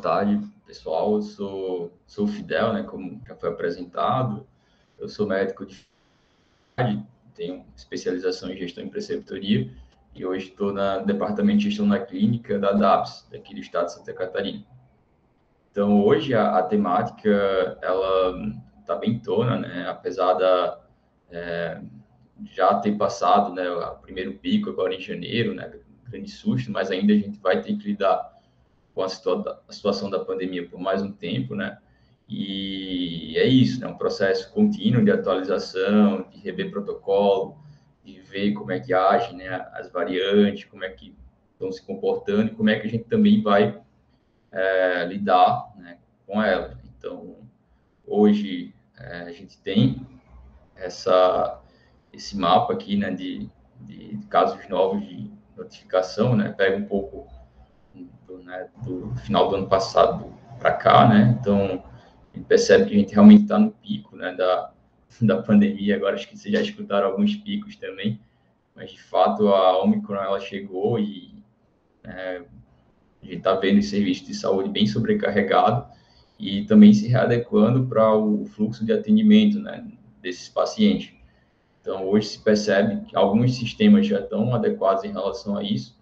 tarde, pessoal. Eu sou o Fidel, né, como já foi apresentado. Eu sou médico de idade, tenho especialização em gestão em preceptoria e hoje estou no departamento de gestão na clínica da DAPS, daqui do estado de Santa Catarina. Então, hoje a temática, ela está bem tona, né, apesar já ter passado, né, o primeiro pico agora em janeiro, né, grande susto, mas ainda a gente vai ter que lidar com a situação da pandemia por mais um tempo, né? E é isso, né? Um processo contínuo de atualização, de rever protocolo, de ver como é que agem, né, as variantes, como é que estão se comportando e como é que a gente também vai lidar, né, com ela. Então, hoje a gente tem esse mapa aqui, né, de casos novos de notificação, né? Pega um pouco do final do ano passado para cá, né? Então, a gente percebe que a gente realmente está no pico, né, da pandemia. Agora, acho que vocês já escutaram alguns picos também, mas, de fato, a Omicron, ela chegou e a gente está vendo esse serviço de saúde bem sobrecarregado e também se readequando para o fluxo de atendimento, né, desses pacientes. Então, hoje se percebe que alguns sistemas já estão adequados em relação a isso,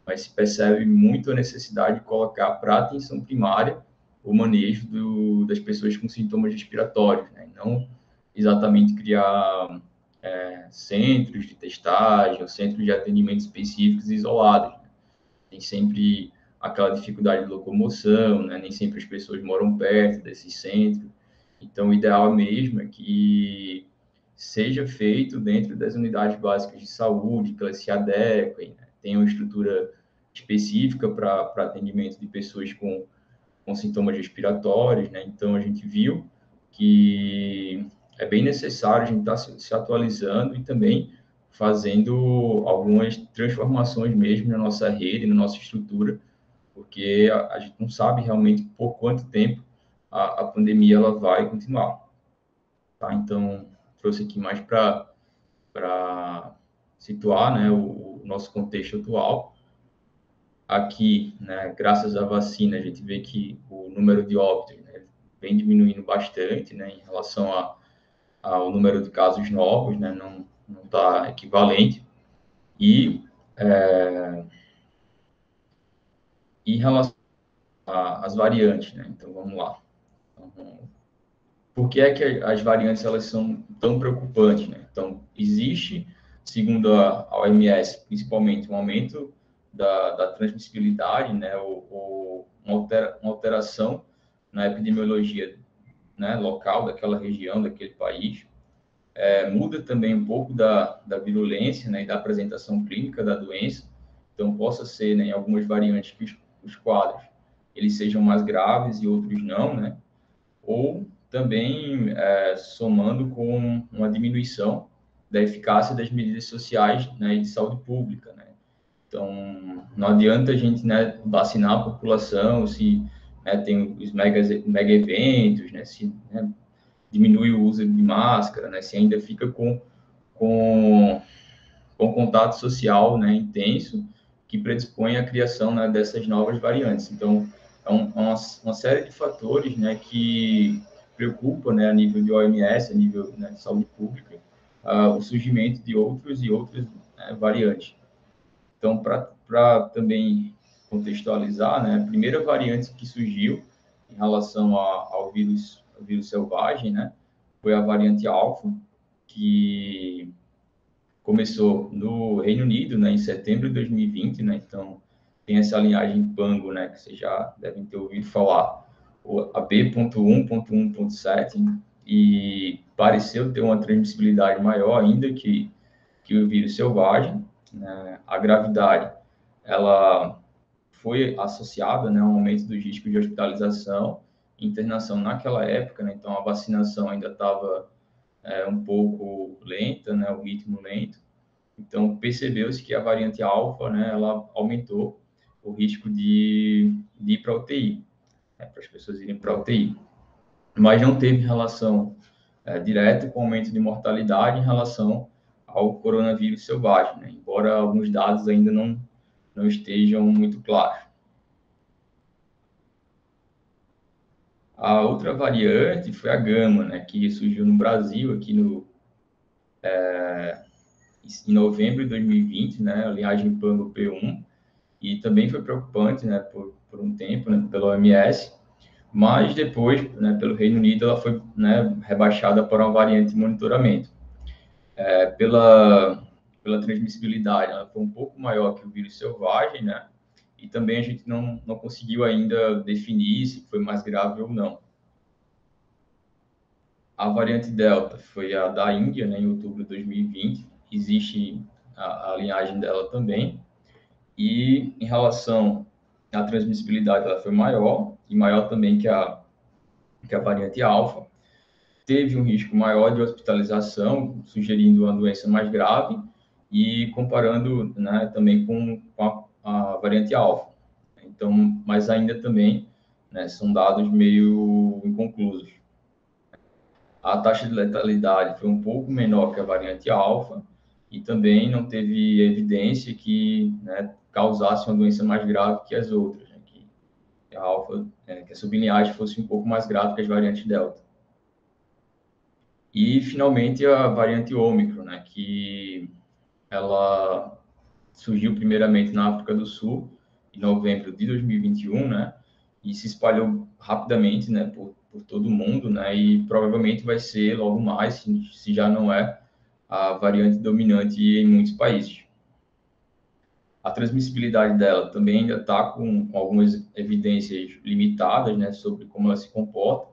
mas se percebe muito a necessidade de colocar para atenção primária o manejo das pessoas com sintomas respiratórios, né? Não exatamente criar centros de testagem ou centros de atendimento específicos isolados, né? Tem sempre aquela dificuldade de locomoção, né? Nem sempre as pessoas moram perto desses centros. Então, o ideal mesmo é que seja feito dentro das unidades básicas de saúde, que elas se adequem, né? Tenham uma estrutura específica para atendimento de pessoas com sintomas respiratórios, né? Então, a gente viu que é bem necessário a gente estar se atualizando e também fazendo algumas transformações mesmo na nossa rede, na nossa estrutura, porque a gente não sabe realmente por quanto tempo a pandemia ela vai continuar, tá? Então, trouxe aqui mais para situar, né, o nosso contexto atual. Aqui, né, graças à vacina, a gente vê que o número de óbitos, né, vem diminuindo bastante, né, em relação ao número de casos novos, né, não está equivalente. E em relação às variantes, né, então vamos lá. Por que é que as variantes elas são tão preocupantes, né? Então, existe, segundo a OMS, principalmente, um aumento da transmissibilidade, né, ou uma alteração na epidemiologia, né, local daquela região, daquele país. Muda também um pouco da virulência, né, e da apresentação clínica da doença. Então, possa ser, né, em algumas variantes que os quadros eles sejam mais graves e outros não, né? Ou também somando com uma diminuição da eficácia das medidas sociais, né, e de saúde pública, né? Então, não adianta a gente, né, vacinar a população se, né, tem os mega eventos, né, se, né, diminui o uso de máscara, né, se ainda fica com, com contato social, né, intenso, que predispõe à criação, né, dessas novas variantes. Então, uma série de fatores, né, que preocupa, né, a nível de OMS, a nível, né, de saúde pública, o surgimento de outras né, variantes. Então, para também contextualizar, né, a primeira variante que surgiu em relação ao vírus selvagem, né, foi a variante alfa, que começou no Reino Unido, né, em setembro de 2020, né, então tem essa linhagem Pango, né, que vocês já devem ter ouvido falar, a B.1.1.7, e pareceu ter uma transmissibilidade maior ainda que o vírus selvagem, né. A gravidade, ela foi associada, né, a um aumento dos riscos de hospitalização e internação naquela época, né, então a vacinação ainda estava um pouco lenta, né, o ritmo lento. Então, percebeu-se que a variante alfa, né, ela aumentou o risco de ir para a UTI, né, para as pessoas irem para a UTI. Mas não teve relação direta com o aumento de mortalidade em relação ao coronavírus selvagem, né, embora alguns dados ainda não estejam muito claros. A outra variante foi a Gama, né, que surgiu no Brasil, aqui em novembro de 2020, né, a linhagem Pango P1, e também foi preocupante, né, por um tempo, né, pela OMS, mas depois, né, pelo Reino Unido, ela foi, né, rebaixada para uma variante de monitoramento. Pela transmissibilidade, ela foi um pouco maior que o vírus selvagem, né, e também a gente não conseguiu ainda definir se foi mais grave ou não. A variante Delta foi a da Índia, né, em outubro de 2020. Existe a linhagem dela também. E em relação à transmissibilidade, ela foi maior, e maior também que a variante Alfa. Teve um risco maior de hospitalização, sugerindo uma doença mais grave, e comparando, né, também com a variante Alfa. Então, mas ainda também, né, são dados meio inconclusos. A taxa de letalidade foi um pouco menor que a variante alfa e também não teve evidência que, né, causasse uma doença mais grave que as outras, né, que a alfa, que a sublinhagem fosse um pouco mais grave que as variantes delta. E finalmente a variante ômicron, né, que ela surgiu primeiramente na África do Sul em novembro de 2021, né, e se espalhou rapidamente, né, por todo o mundo, né, e provavelmente vai ser logo mais, se já não é, a variante dominante em muitos países. A transmissibilidade dela também ainda está com algumas evidências limitadas, né, sobre como ela se comporta,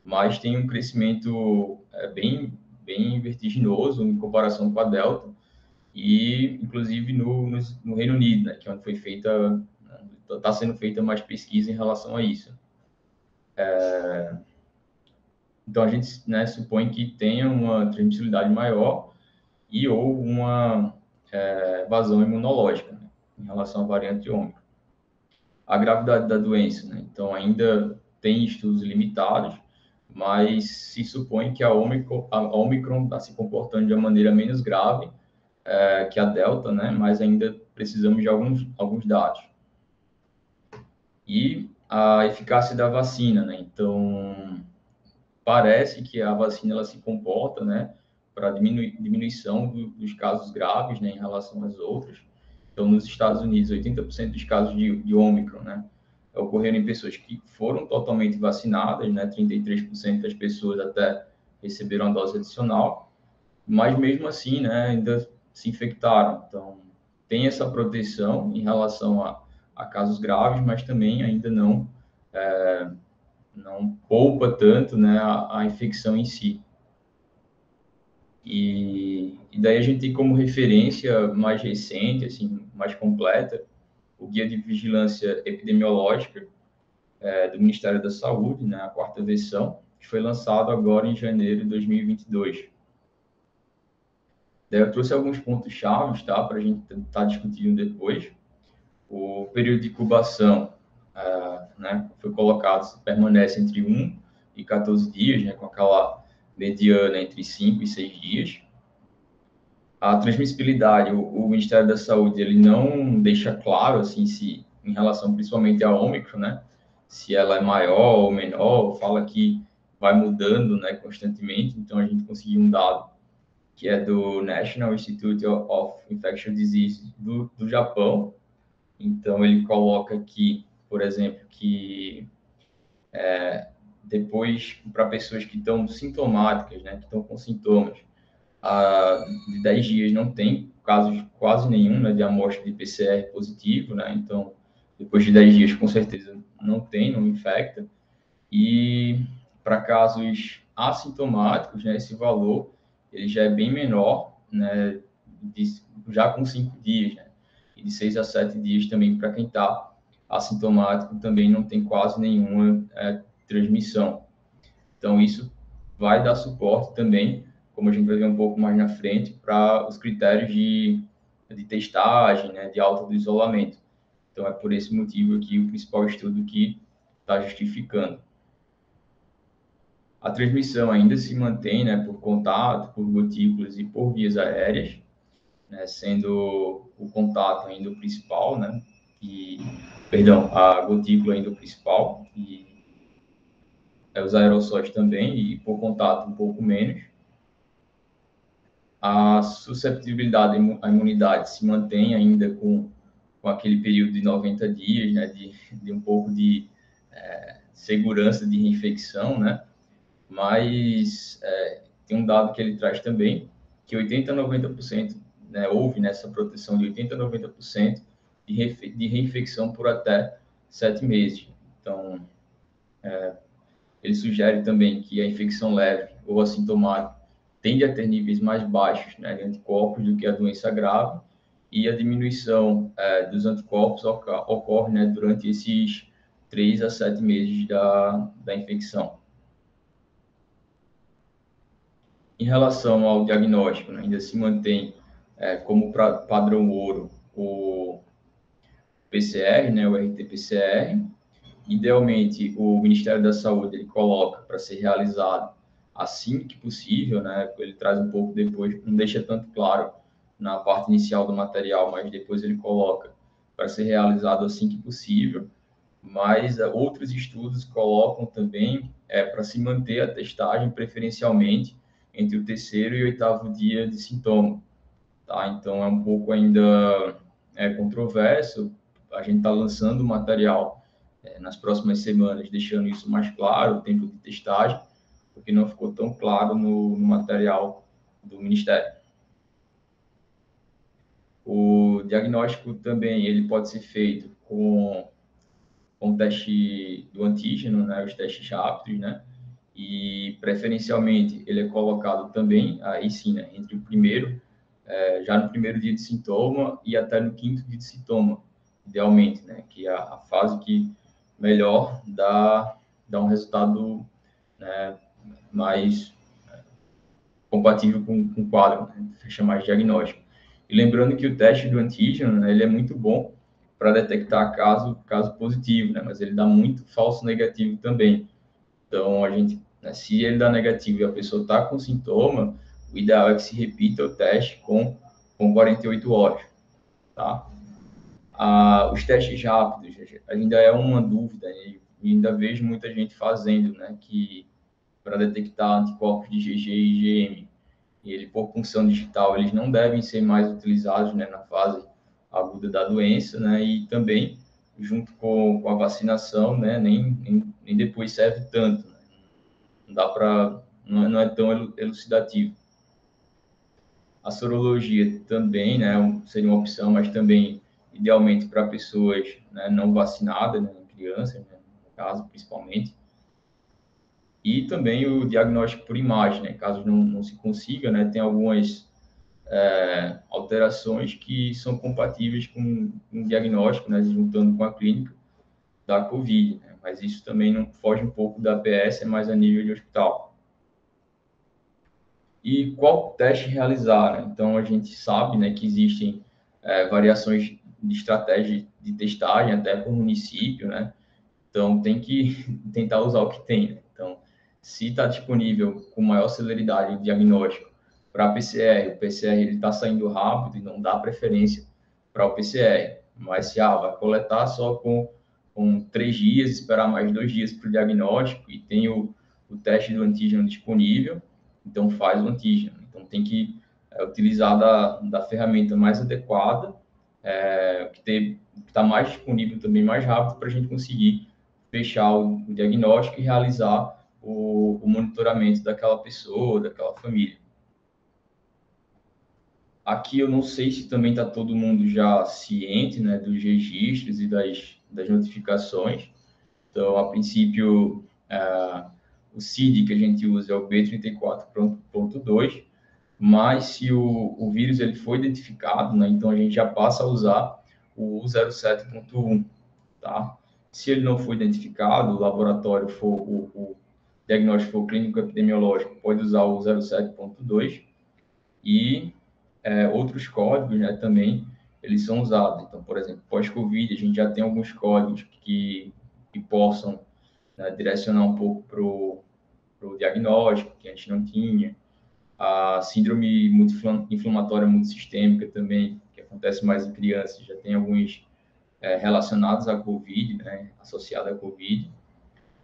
mas tem um crescimento bem vertiginoso em comparação com a Delta, e inclusive no Reino Unido, né, que é onde foi feita, está sendo feita mais pesquisa em relação a isso. Então a gente, né, supõe que tenha uma transmissibilidade maior e ou uma evasão imunológica, né, em relação à variante Ômicron. A gravidade da doença, né, então ainda tem estudos limitados, mas se supõe que a Ômicron está se comportando de uma maneira menos grave que a Delta, né, mas ainda precisamos de alguns dados. E a eficácia da vacina, né, então parece que a vacina ela se comporta, né, para diminuição dos casos graves, né, em relação às outras. Então, nos Estados Unidos, 80% dos casos de Ômicron, né, ocorreram em pessoas que foram totalmente vacinadas, né, 33% das pessoas até receberam a dose adicional, mas mesmo assim, né, ainda se infectaram. Então, tem essa proteção em relação a casos graves, mas também ainda não poupa tanto, né, a infecção em si. E daí a gente tem como referência mais recente, assim, mais completa, o Guia de Vigilância Epidemiológica do Ministério da Saúde, né, a quarta versão, que foi lançado agora em janeiro de 2022. Daí eu trouxe alguns pontos-chave, tá, para a gente estar discutindo depois. O período de incubação, né, foi colocado, permanece entre 1 e 14 dias, né, com aquela mediana entre 5 e 6 dias. A transmissibilidade, o Ministério da Saúde, ele não deixa claro, assim, se, em relação principalmente à Ômicron, né, se ela é maior ou menor, fala que vai mudando, né, constantemente, então a gente conseguiu um dado que é do National Institute of Infectious Diseases do Japão. Então, ele coloca aqui, por exemplo, que depois, para pessoas que estão sintomáticas, né, que estão com sintomas, de 10 dias não tem casos quase nenhum, né, de amostra de PCR positivo, né, então, depois de 10 dias, com certeza, não infecta. E para casos assintomáticos, né, esse valor ele já é bem menor, né, já com 5 dias, né, e de 6 a 7 dias também para quem está assintomático também não tem quase nenhuma transmissão. Então, isso vai dar suporte também, como a gente vai ver um pouco mais na frente, para os critérios de testagem, né, de alta do isolamento. Então, é por esse motivo aqui o principal estudo que está justificando. A transmissão ainda se mantém, né, por contato, por gotículas e por vias aéreas, né, sendo o contato ainda o principal, né, a gotícula ainda o principal, os aerossóis também, e por contato um pouco menos. A susceptibilidade à imunidade se mantém ainda com aquele período de 90 dias, né, de um pouco de segurança de reinfecção, né, mas tem um dado que ele traz também, que 80 a 90%, né, houve nessa proteção de 80 a 90% de reinfecção por até 7 meses. Então, ele sugere também que a infecção leve ou assintomática tende a ter níveis mais baixos, né, de anticorpos do que a doença grave, e a diminuição dos anticorpos ocorre, né, durante esses 3 a 7 meses da infecção. Em relação ao diagnóstico, né, ainda se mantém como padrão ouro o PCR, né, o RT-PCR. Idealmente, o Ministério da Saúde ele coloca para ser realizado assim que possível, né? Ele traz um pouco depois, não deixa tanto claro na parte inicial do material, mas depois ele coloca para ser realizado assim que possível. Mas outros estudos colocam também para se manter a testagem preferencialmente entre o terceiro e o oitavo dia de sintoma, tá? Então é um pouco ainda controverso. A gente está lançando o material nas próximas semanas, deixando isso mais claro, o tempo de testagem, porque não ficou tão claro no material do Ministério. O diagnóstico também ele pode ser feito com o teste do antígeno, né, os testes rápidos, né, e preferencialmente ele é colocado também, aí sim, né, entre o primeiro, já no primeiro dia de sintoma e até no quinto dia de sintoma, idealmente, né, que é a fase que melhor dá um resultado, né, mais compatível com o quadro, né, fecha mais diagnóstico. E lembrando que o teste do antígeno, né, ele é muito bom para detectar caso positivo, né, mas ele dá muito falso negativo também. Então, a gente, né, se ele dá negativo e a pessoa está com sintoma, o ideal é que se repita o teste com 48 horas, tá? Os testes rápidos ainda é uma dúvida, né, e ainda vejo muita gente fazendo, né, que para detectar anticorpos de IgG e IgM, e ele por punção digital, eles não devem ser mais utilizados, né, na fase aguda da doença, né, e também junto com a vacinação, né, nem depois serve tanto, né? Não dá para, não é tão elucidativo. A sorologia também, né, seria uma opção, mas também idealmente para pessoas, né, não vacinadas, né, crianças, né, no caso principalmente. E também o diagnóstico por imagem, né, caso não se consiga, né, tem algumas alterações que são compatíveis com o diagnóstico, né, juntando com a clínica da COVID, né, mas isso também não foge um pouco da PS, é mais a nível de hospital. E qual teste realizar, né? Então, a gente sabe, né, que existem variações de estratégia de testagem, até por município, né? Então, tem que tentar usar o que tem, né? Então, se está disponível com maior celeridade o diagnóstico para PCR, o PCR está saindo rápido e não dá preferência para o PCR. Mas se vai coletar só com 3 dias, esperar mais 2 dias para o diagnóstico e tem o teste do antígeno disponível, então faz o antígeno. Então tem que utilizar da ferramenta mais adequada, que está mais disponível também mais rápido para a gente conseguir fechar o diagnóstico e realizar o monitoramento daquela pessoa, daquela família. Aqui eu não sei se também está todo mundo já ciente, né, dos registros e das notificações. Então, a princípio, o CID que a gente usa é o B34.2, mas se o vírus ele foi identificado, né, então a gente já passa a usar o 07.1, tá? Se ele não foi identificado, o laboratório for o diagnóstico for clínico epidemiológico, pode usar o 07.2 e outros códigos, né, também eles são usados. Então, por exemplo, pós-Covid, a gente já tem alguns códigos que possam, né, direcionar um pouco para o diagnóstico, que a gente não tinha. A síndrome inflamatória multissistêmica também, que acontece mais em crianças, já tem alguns relacionados à Covid, né, associado à Covid,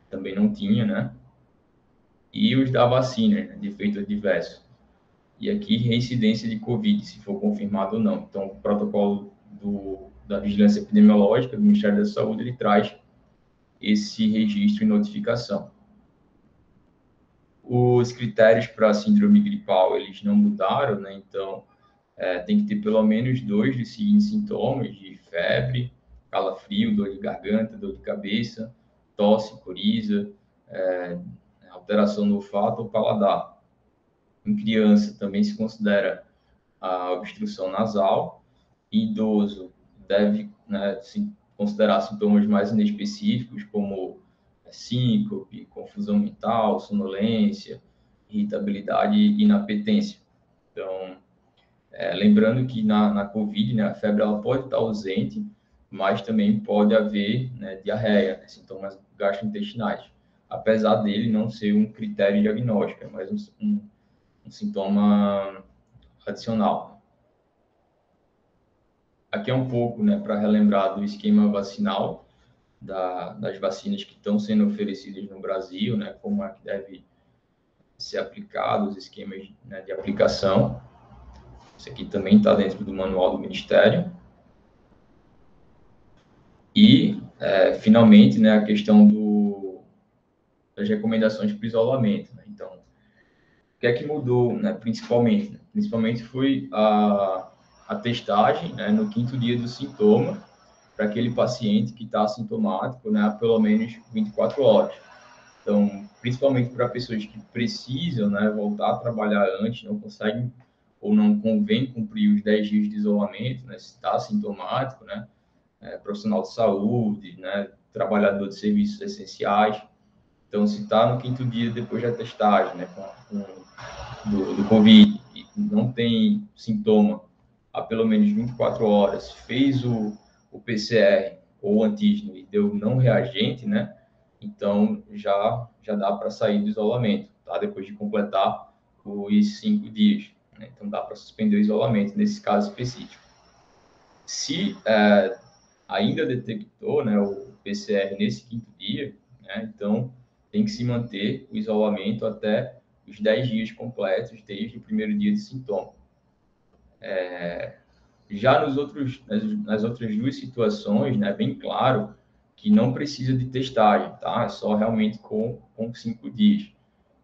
também não tinha, né? e os da vacina, né, de efeito adverso. E aqui, reincidência de Covid, se for confirmado ou não. Então, o protocolo da Vigilância Epidemiológica do Ministério da Saúde, ele traz esse registro e notificação. Os critérios para a síndrome gripal, eles não mudaram, né? Então, tem que ter pelo menos 2 dos seguintes sintomas, de febre, calafrio, dor de garganta, dor de cabeça, tosse, coriza, alteração no olfato ou paladar. Em criança, também se considera a obstrução nasal. Idoso deve, né, se considerar sintomas mais inespecíficos, como síncope, confusão mental, sonolência, irritabilidade e inapetência. Então, lembrando que na COVID, né, a febre ela pode estar ausente, mas também pode haver, né, diarreia, né, sintomas gastrointestinais, apesar dele não ser um critério diagnóstico, é mais um sintoma adicional. Aqui é um pouco, né, para relembrar do esquema vacinal das vacinas que estão sendo oferecidas no Brasil, né, como é que deve ser aplicado, os esquemas, né, de aplicação. Isso aqui também está dentro do manual do Ministério. E, finalmente, né, a questão das recomendações para o isolamento. Né? Então, o que é que mudou, né, principalmente? Né? Principalmente foi a testagem, né, no 5º dia do sintoma, para aquele paciente que está assintomático, né, há pelo menos 24 horas. Então, principalmente para pessoas que precisam, né, voltar a trabalhar antes, não conseguem ou não convém cumprir os 10 dias de isolamento, né, se está assintomático, né, profissional de saúde, né, trabalhador de serviços essenciais. Então, se está no 5º dia depois da testagem, né, do Covid, e não tem sintoma há pelo menos 24 horas, fez o PCR ou o antígeno e deu não reagente, né, então já dá para sair do isolamento, tá? Depois de completar os 5 dias. Né? Então, dá para suspender o isolamento nesse caso específico. Se ainda detectou, né, o PCR nesse 5º dia, né, então tem que se manter o isolamento até os 10 dias completos desde o primeiro dia de sintoma. Já nas outras 2 situações, né, é bem claro que não precisa de testagem, tá? É só realmente com 5 dias.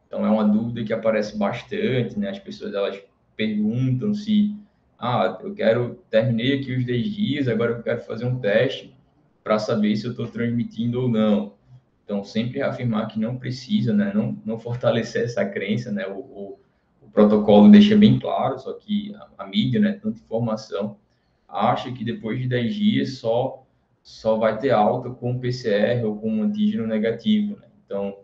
Então, é uma dúvida que aparece bastante, né? As pessoas, elas perguntam se, terminei aqui os 10 dias, agora eu quero fazer um teste para saber se eu estou transmitindo ou não. Então, sempre afirmar que não precisa, né? Não fortalecer essa crença, né? O protocolo deixa bem claro, só que a mídia, né? Tanta informação, acha que depois de 10 dias só vai ter alta com PCR ou com um antígeno negativo, né? Então,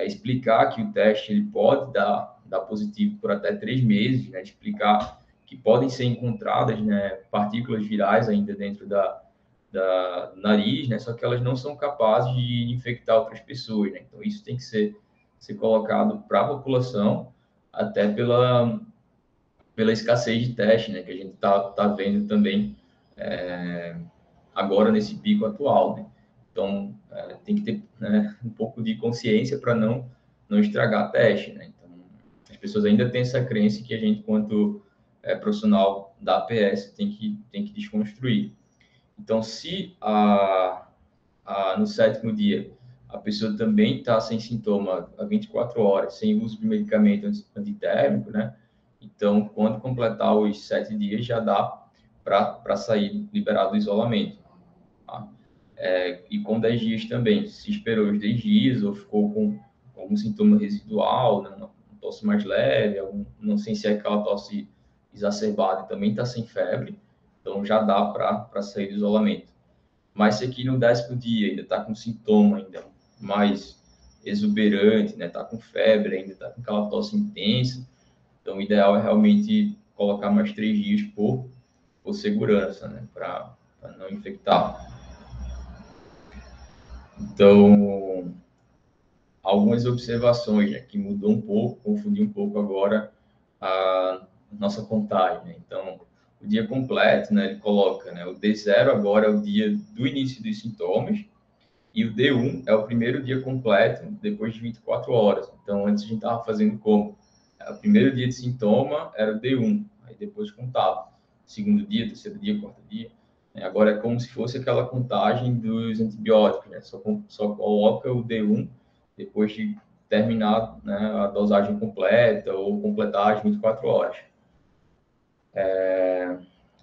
explicar que o teste ele pode dar positivo por até 3 meses, né? Explicar que podem ser encontradas, né, partículas virais ainda dentro do nariz, né? Só que elas não são capazes de infectar outras pessoas, né? Então, isso tem que ser colocado para a população, até pela escassez de teste, né? Que a gente tá vendo também agora nesse pico atual, né? Então, tem que ter, né, um pouco de consciência para não estragar teste, né? Então, as pessoas ainda têm essa crença que a gente, quanto profissional da APS, tem que desconstruir. Então, se no 7º dia a pessoa também está sem sintoma há 24 horas, sem uso de medicamento antitérmico, né? Então, quando completar os 7 dias, já dá para sair liberado do isolamento. Tá? E com 10 dias também, se esperou os 10 dias ou ficou com algum sintoma residual, né? Uma tosse mais leve, não sei se é aquela tosse exacerbada e também está sem febre, então já dá para sair do isolamento. Mas se aqui no 10º dia ainda está com sintoma ainda mais exuberante, né? Está com febre ainda, está com aquela tosse intensa, então o ideal é realmente colocar mais 3 dias por segurança, né? Para não infectar. Então, algumas observações, né, que mudou um pouco, confundiu um pouco agora a nossa contagem. Né? Então, o dia completo, né, ele coloca, né, o D0 agora é o dia do início dos sintomas, E o D1 é o primeiro dia completo depois de 24 horas. Então, antes a gente estava fazendo como? O primeiro dia de sintoma era o D1, aí depois contava. Segundo dia, terceiro dia, quarto dia. Agora é como se fosse aquela contagem dos antibióticos, né? Só coloca o D1 depois de terminar, né, a dosagem completa ou completar as 24 horas.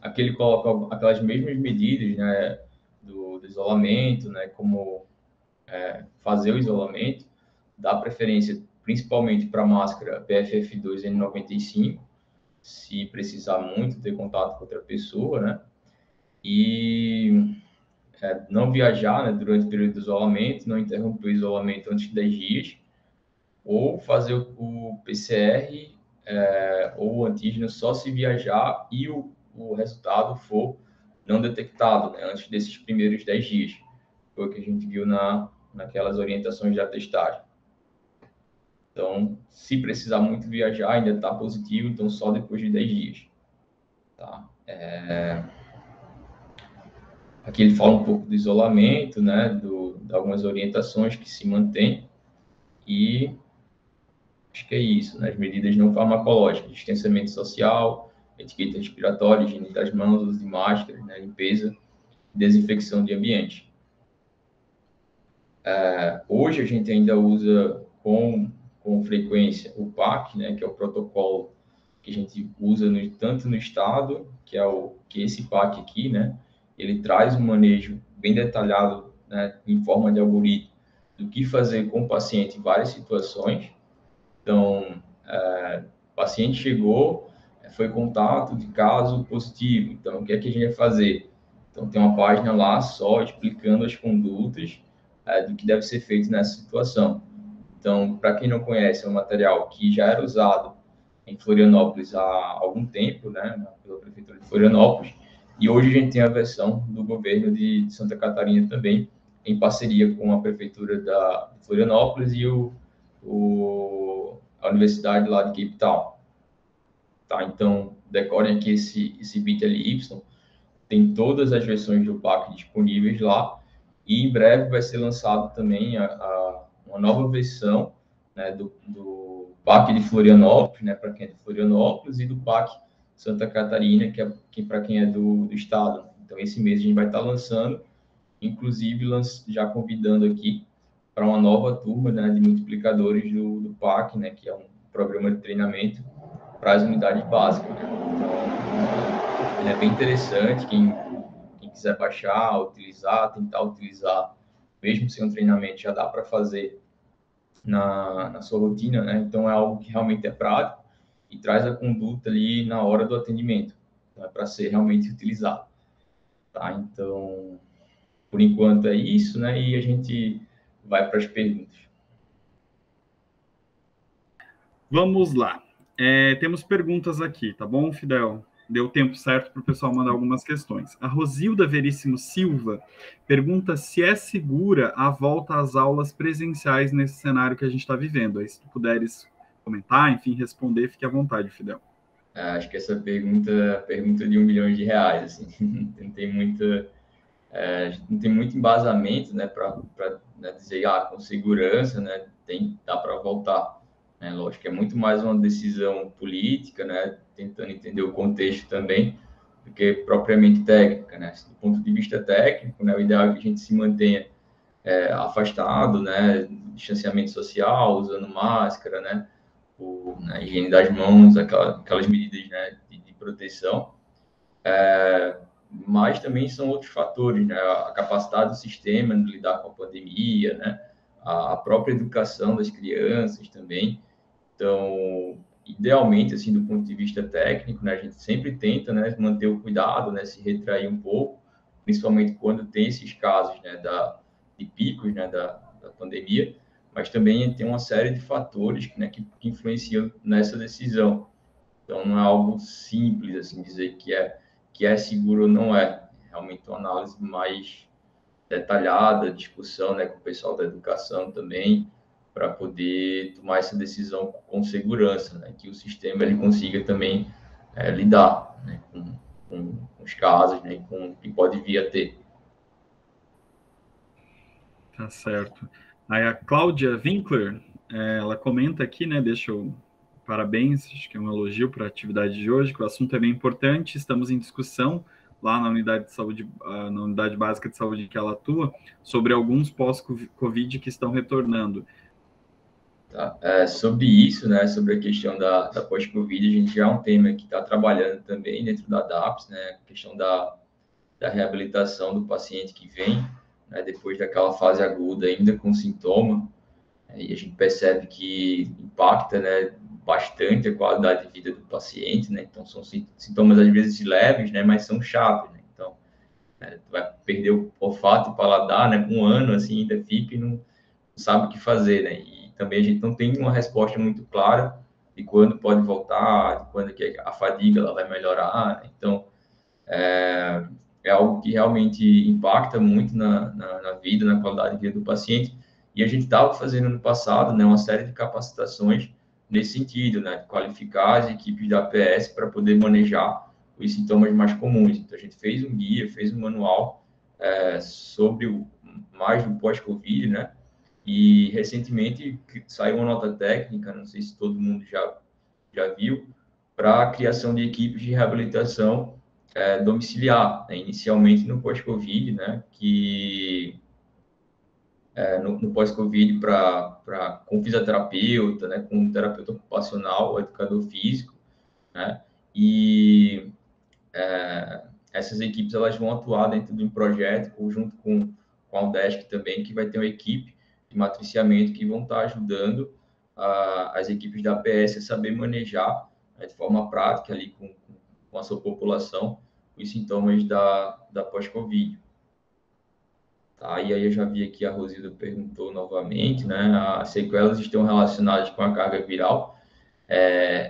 Aqui ele coloca aquelas mesmas medidas, né, do isolamento, né, como fazer o isolamento, dá preferência principalmente para máscara PFF2 N95, se precisar muito ter contato com outra pessoa, né, e não viajar, né, durante o período de isolamento, não interromper o isolamento antes de 10 dias, ou fazer o PCR ou o antígeno só se viajar e o resultado for não detectado, né, antes desses primeiros 10 dias. Foi o que a gente viu naquelas orientações da testagem. Então, se precisar muito viajar, ainda está positivo, então só depois de 10 dias. Tá? Aqui ele fala um pouco do isolamento, né, de algumas orientações que se mantém e acho que é isso, né, as medidas não farmacológicas, distanciamento social, etiqueta respiratória, higiene das mãos, uso de máscaras, né, limpeza, desinfecção de ambiente. Hoje a gente ainda usa com frequência o PAC, né, que é o protocolo que a gente usa tanto no estado, que esse PAC aqui, né, ele traz um manejo bem detalhado, né, em forma de algoritmo, do que fazer com o paciente em várias situações. Então, o paciente chegou, foi contato de caso positivo, então o que é que a gente vai fazer? Então, tem uma página lá só explicando as condutas do que deve ser feito nessa situação. Então, para quem não conhece, é um material que já era usado em Florianópolis há algum tempo, né, pela Prefeitura de Florianópolis, e hoje a gente tem a versão do governo de Santa Catarina também, em parceria com a Prefeitura de Florianópolis e a Universidade lá de Cape Town. Tá? Então, decorem aqui esse bit.ly, tem todas as versões do PAC disponíveis lá, e em breve vai ser lançado também uma nova versão, né, do PAC de Florianópolis, né, para quem é de Florianópolis, e do PAC Santa Catarina, que para quem é do estado. Então, esse mês a gente vai estar lançando, inclusive já convidando aqui para uma nova turma, né, de multiplicadores do PAC, né, que é um programa de treinamento para as unidades básicas. Né? Então, ele é bem interessante, quem quiser baixar, utilizar, tentar utilizar, mesmo sem um treinamento, já dá para fazer na sua rotina, né? Então, é algo que realmente é prático e traz a conduta ali na hora do atendimento, né? Para ser realmente utilizado, tá? Então, por enquanto é isso, né? E a gente vai para as perguntas. Vamos lá. Temos perguntas aqui, tá bom, Fidel? Deu tempo certo para o pessoal mandar algumas questões. A Rosilda Veríssimo Silva pergunta se é segura a volta às aulas presenciais nesse cenário que a gente está vivendo. Aí, se tu puderes comentar, enfim, responder, fique à vontade, Fidel. Acho que essa pergunta de R$1 milhão, assim, não tem muita, não tem muito embasamento, né, para né, dizer, com segurança, né, dá para voltar. Né? Lógico que é muito mais uma decisão política, né, tentando entender o contexto também, do que propriamente técnica, né? Do ponto de vista técnico, né, o ideal é que a gente se mantenha afastado, né, distanciamento social, usando máscara, né, a higiene das mãos, aquelas medidas, né, de proteção. Mas também são outros fatores, né, a capacidade do sistema de lidar com a pandemia, né, a própria educação das crianças também. Então, idealmente, assim, do ponto de vista técnico, né, a gente sempre tenta, né, manter o cuidado, né, se retrair um pouco, principalmente quando tem esses casos, né, de picos, né, da pandemia, mas também tem uma série de fatores, né, que influenciam nessa decisão. Então, não é algo simples, assim, dizer que é seguro ou não é. Realmente uma análise mais detalhada, discussão, né, com o pessoal da educação também, para poder tomar essa decisão com segurança, né, que o sistema ele consiga também lidar, né, com os casos, né, com o que pode vir a ter. Tá certo. Aí a Cláudia Winkler, ela comenta aqui, né? Parabéns, acho que é um elogio para a atividade de hoje, que o assunto é bem importante. Estamos em discussão lá na unidade de saúde, na unidade básica de saúde que ela atua, sobre alguns pós-Covid que estão retornando. Tá. Sobre isso, né, sobre a questão da pós-Covid, a gente já é um tema que está trabalhando também dentro da DAPS, né, a questão da reabilitação do paciente que vem, né, depois daquela fase aguda, ainda com sintoma, e a gente percebe que impacta, né, bastante a qualidade de vida do paciente, né, então são sintomas às vezes leves, né, mas são chaves, né, então vai perder o olfato e paladar, né, com um ano, assim, ainda fica e não sabe o que fazer, né, e também a gente não tem uma resposta muito clara de quando pode voltar, de quando que a fadiga ela vai melhorar, né, então é algo que realmente impacta muito na vida, na qualidade de vida do paciente. E a gente estava fazendo no passado, né, uma série de capacitações nesse sentido, né, de qualificar as equipes da APS para poder manejar os sintomas mais comuns. Então, a gente fez um guia, fez um manual sobre mais do pós-Covid, né, e recentemente saiu uma nota técnica, não sei se todo mundo já viu, para a criação de equipes de reabilitação domiciliar, né? Inicialmente no pós-Covid, né? Que no pós-Covid com fisioterapeuta, né? Com terapeuta ocupacional, ou educador físico, né? E essas equipes elas vão atuar dentro de um projeto, junto com a UDESC também, que vai ter uma equipe de matriciamento que vão estar ajudando as equipes da APS a saber manejar, né, de forma prática ali com a sua população os sintomas da pós-Covid. Tá? E aí eu já vi aqui a Rosilda perguntou novamente, né? As sequelas estão relacionadas com a carga viral.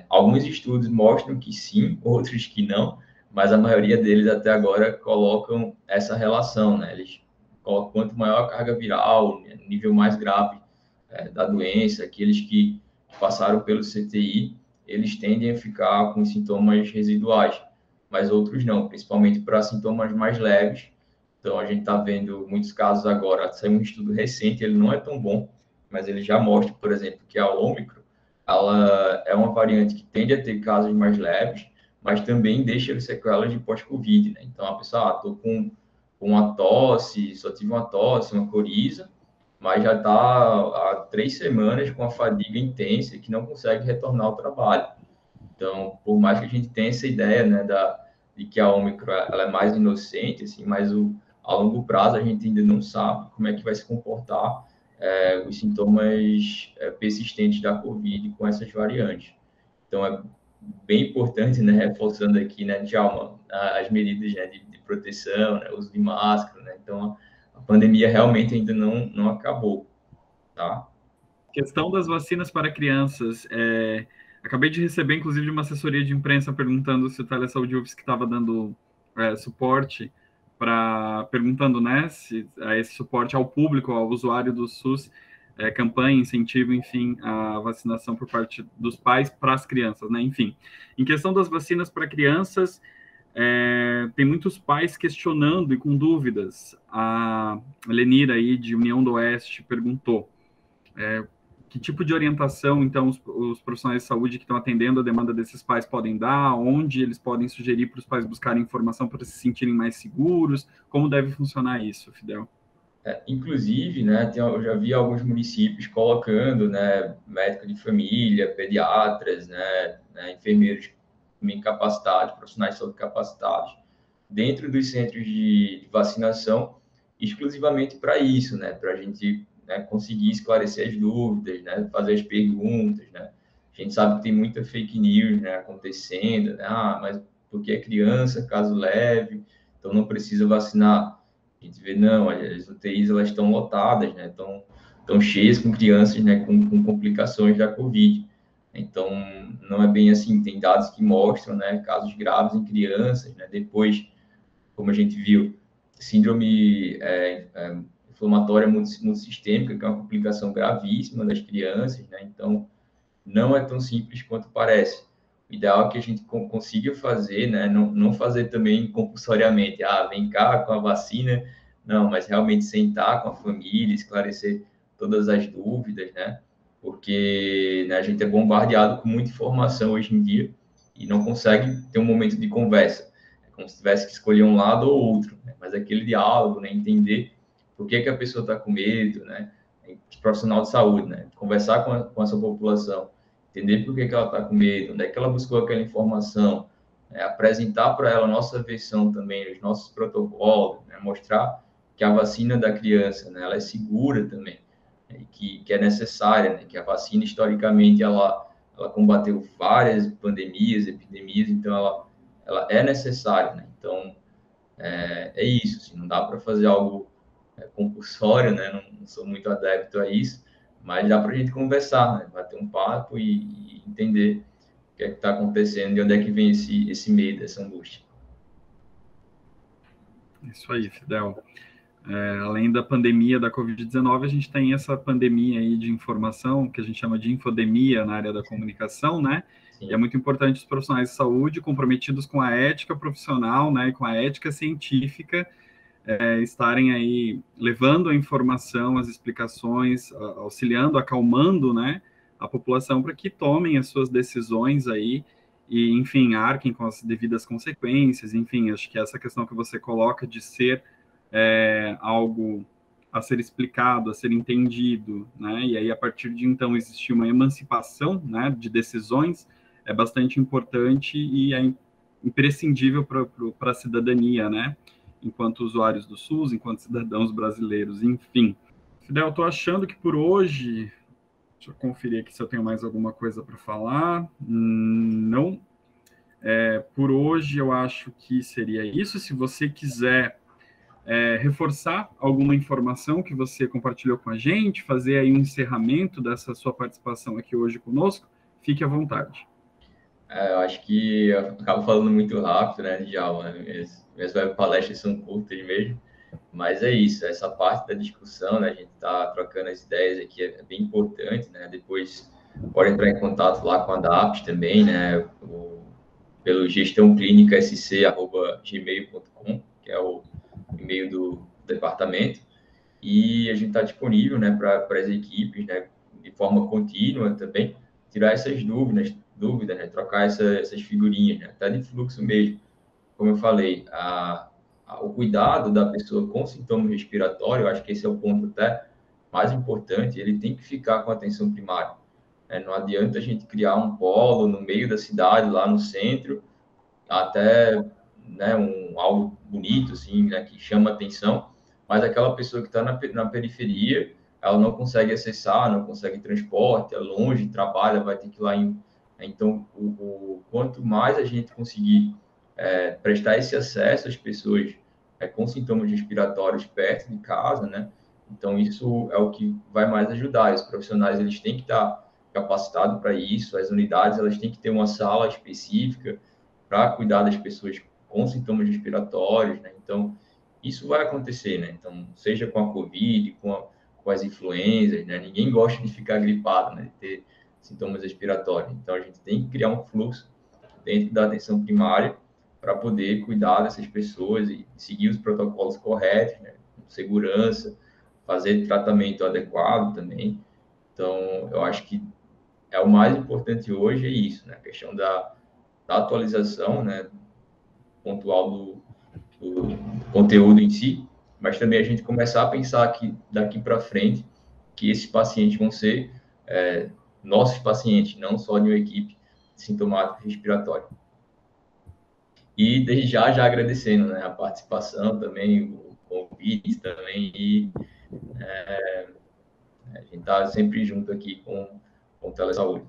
Alguns estudos mostram que sim, outros que não, mas a maioria deles até agora colocam essa relação, né? Eles colocam quanto maior a carga viral, nível mais grave da doença, aqueles que passaram pelo CTI, eles tendem a ficar com sintomas residuais, mas outros não, principalmente para sintomas mais leves. Então, a gente está vendo muitos casos agora. Saiu um estudo recente, ele não é tão bom, mas ele já mostra, por exemplo, que a Ômicron, ela é uma variante que tende a ter casos mais leves, mas também deixa sequelas de pós-Covid, né? Então, a pessoa, estou com uma tosse, só tive uma tosse, uma coriza, mas já está há 3 semanas com a fadiga intensa e que não consegue retornar ao trabalho. Então, por mais que a gente tenha essa ideia, né, de que a Ômicron ela é mais inocente, assim, mas a longo prazo a gente ainda não sabe como é que vai se comportar os sintomas persistentes da Covid com essas variantes. Então, é bem importante, né, reforçando aqui, né, Djalma, as medidas, né, de proteção, né, uso de máscara, né, então a pandemia realmente ainda não acabou, tá? Questão das vacinas para crianças. Acabei de receber, inclusive, uma assessoria de imprensa perguntando se o Telesaúde UFSC estava dando suporte perguntando, né, se esse suporte ao público, ao usuário do SUS, campanha, incentivo, enfim, a vacinação por parte dos pais para as crianças, né? Enfim, em questão das vacinas para crianças, tem muitos pais questionando e com dúvidas. A Lenira aí de União do Oeste perguntou que tipo de orientação, então, os profissionais de saúde que estão atendendo a demanda desses pais podem dar, onde eles podem sugerir para os pais buscarem informação para se sentirem mais seguros, como deve funcionar isso, Fidel? Inclusive, né, eu já vi alguns municípios colocando, né, médico de família, pediatras, né, enfermeiros bem capacitados, profissionais de saúde capacitados, dentro dos centros de vacinação, exclusivamente para isso, né, para a gente, né, conseguir esclarecer as dúvidas, né, fazer as perguntas, né. A gente sabe que tem muita fake news, né, acontecendo, né, mas porque é criança, caso leve, então não precisa vacinar. A gente vê, não, as UTIs elas estão lotadas, né? Estão cheias com crianças, né? Com complicações da Covid. Então, não é bem assim. Tem dados que mostram, né? Casos graves em crianças, né? Depois, como a gente viu, síndrome inflamatória multissistêmica, que é uma complicação gravíssima das crianças, né? Então, não é tão simples quanto parece. O ideal é que a gente consiga fazer, né? Não fazer também compulsoriamente. Vem cá com a vacina, Não, mas realmente sentar com a família, esclarecer todas as dúvidas, né? Porque, né, a gente é bombardeado com muita informação hoje em dia e não consegue ter um momento de conversa. É como se tivesse que escolher um lado ou outro, né? Mas aquele diálogo, né? Entender por que a pessoa está com medo, né? Profissional de saúde, né? Conversar com essa população, entender por que ela está com medo, onde é que ela buscou aquela informação, né? Apresentar para ela a nossa versão também, os nossos protocolos, né? Mostrar que a vacina da criança, né? Ela é segura também, né? Que é necessária, né? Que a vacina, historicamente, ela combateu várias pandemias, epidemias, então ela é necessária, né? Então, é isso, assim, não dá para fazer algo compulsório, né? Não sou muito adepto a isso, mas dá para a gente conversar, né? Bater um papo e entender o que é que está acontecendo e onde é que vem esse medo, essa angústia. Isso aí, Fidel. Além da pandemia da Covid-19, a gente tem essa pandemia aí de informação, que a gente chama de infodemia na área da comunicação, né? Sim. E é muito importante os profissionais de saúde comprometidos com a ética profissional, né, e com a ética científica, estarem aí levando a informação, as explicações, auxiliando, acalmando, né, a população para que tomem as suas decisões aí e, enfim, arquem com as devidas consequências. Enfim, acho que essa questão que você coloca de ser algo a ser explicado, a ser entendido, né, e aí a partir de então existir uma emancipação, né, de decisões, é bastante importante e é imprescindível para a cidadania, né, enquanto usuários do SUS, enquanto cidadãos brasileiros, enfim. Fidel, estou achando que por hoje, deixa eu conferir aqui se eu tenho mais alguma coisa para falar. Não. Por hoje eu acho que seria isso. Se você quiser reforçar alguma informação que você compartilhou com a gente, fazer aí um encerramento dessa sua participação aqui hoje conosco, fique à vontade. Eu acho que eu acabo falando muito rápido, né, Djalma? Minhas web palestras são curtas mesmo, mas é isso, essa parte da discussão, né, a gente está trocando as ideias aqui, é bem importante, né? Depois pode entrar em contato lá com a DAPS também, né, pelo gestãoclínicasc@gmail.com, que é o e-mail do departamento, e a gente está disponível, né, para as equipes, né, de forma contínua também, tirar essas dúvidas, né, trocar essas figurinhas, né, até de fluxo mesmo. Como eu falei, o cuidado da pessoa com sintoma respiratório, eu acho que esse é o ponto até mais importante, ele tem que ficar com atenção primária. Não adianta a gente criar um polo no meio da cidade, lá no centro, até, né, algo bonito, assim, né, que chama atenção, mas aquela pessoa que está na periferia, ela não consegue acessar, não consegue transporte, é longe, trabalha, vai ter que ir lá em... Então, quanto mais a gente conseguir prestar esse acesso às pessoas com sintomas respiratórios perto de casa, né? Então, isso é o que vai mais ajudar. Os profissionais, eles têm que estar capacitados para isso, as unidades, elas têm que ter uma sala específica para cuidar das pessoas com sintomas respiratórios, né? Então, isso vai acontecer, né? Então, seja com a Covid, com as influenzas, né? Ninguém gosta de ficar gripado, né? De ter sintomas respiratórios. Então, a gente tem que criar um fluxo dentro da atenção primária para poder cuidar dessas pessoas e seguir os protocolos corretos, né? Com segurança, fazer tratamento adequado também. Então, eu acho que o mais importante hoje é isso, né? A questão da atualização, né? Pontual do conteúdo em si, mas também a gente começar a pensar que daqui para frente que esses pacientes vão ser nossos pacientes, não só de uma equipe sintomática respiratória. E desde já agradecendo, né, a participação também, o convite também, e a gente está sempre junto aqui com o Telesaúde.